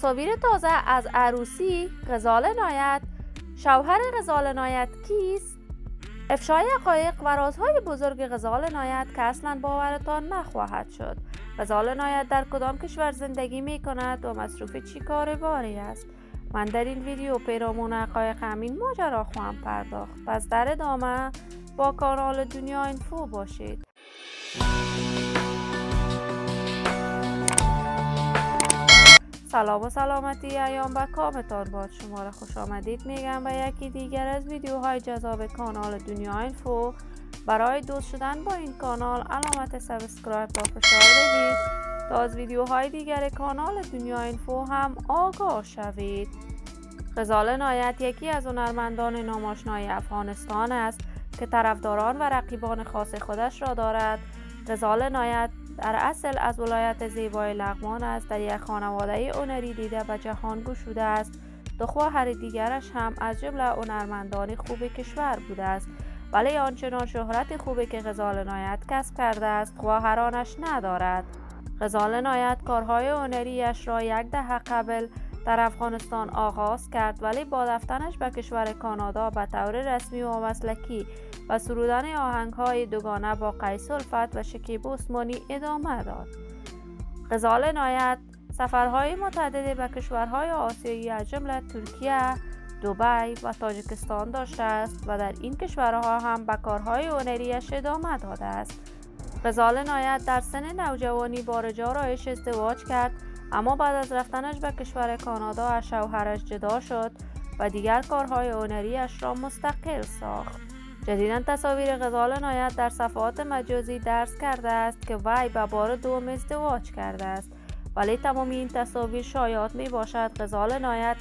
تصاویر تازه از عروسی غزال نایت. شوهر غزال نایت کیست؟ افشای حقایق و رازهای بزرگ غزال نایت که اصلا باورتان نخواهد شد. غزال نایت در کدام کشور زندگی می کند و مصروف چی کار باری است؟ من در این ویدیو پیرامون حقایق همین ماجرا خواهم پرداخت. پس در ادامه با کانال دنیا اینفو باشید. سلام و سلامتی ایام و کامتان باد. شما را خوش آمدید میگم به یکی دیگر از ویدیوهای جذاب کانال دنیا اینفو. برای دوست شدن با این کانال علامت سابسکرایب با فشار بدید تا از ویدیوهای دیگر کانال دنیا اینفو هم آگاه شوید. غزال نایت یکی از هنرمندان ناماشنای افغانستان است که طرفداران و رقیبان خاص خودش را دارد. غزال نایت در اصل از ولایت زیبای لغمان است. در یک خانواده هنری دیده و جهان گشوده است. دو خواهر دیگرش هم از جمله هنرمندان خوب کشور بوده است، ولی آنچنان شهرت خوبی که غزال نایت کسب کرده است خواهرانش ندارد. غزال نایت کارهای هنریش را یک دهه قبل در افغانستان آغاز کرد، ولی با رفتنش به کشور کانادا به طور رسمی و مسلکی و سرودن آهنگ‌های دوگانه با قیس الفت و شکیب عثمانی ادامه داد. غزال نایت سفرهای متعددی به کشورهای آسیایی از جمله ترکیه، دبی و تاجیکستان داشته است و در این کشورها هم به کارهای هنریش ادامه داده است. غزال نایت در سن نوجوانی با رجا رایش ازدواج کرد، اما بعد از رفتنش به کشور کانادا از شوهرش جدا شد و دیگر کارهای هنریش را مستقل ساخت. جدیداً تصاویر غزال نایت در صفحات مجازی درز کرده است که وی به بار دوم ازدواج کرده است، ولی تمام این تصاویر شایعات می باشد غزال نایت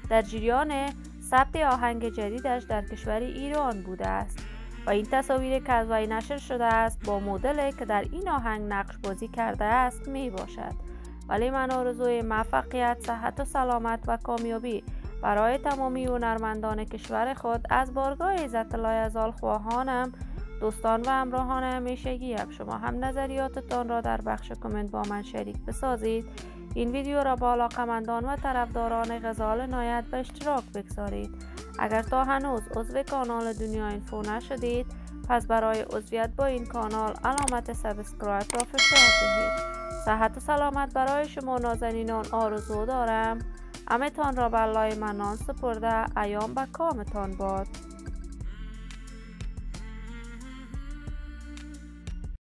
در جریان ثبت آهنگ جدیدش در کشور ایران بوده است و این تصاویر که از وی نشر شده است با مدلی که در این آهنگ نقش بازی کرده است می باشد. ولی من آرزوی موفقیت، صحت و سلامت و کامیابی برای تمامی هنرمندان کشور خود از بارگاه عزت لایزال خواهانم. دوستان و همراهان همیشگیم، شما هم نظریاتتان را در بخش کامنت با من شریک بسازید. این ویدیو را با علاقه‌مندان و طرفداران غزال نایت به اشتراک بگذارید. اگر تا هنوز عضو کانال دنیا اینفو نشدید، پس برای عضویت با این کانال علامت سابسکرایب را فشار دهید. صحت و سلامت برای شما نازنینان آرزو دارم. همه تان را به الله منان سپرده ایام به کامتان باد.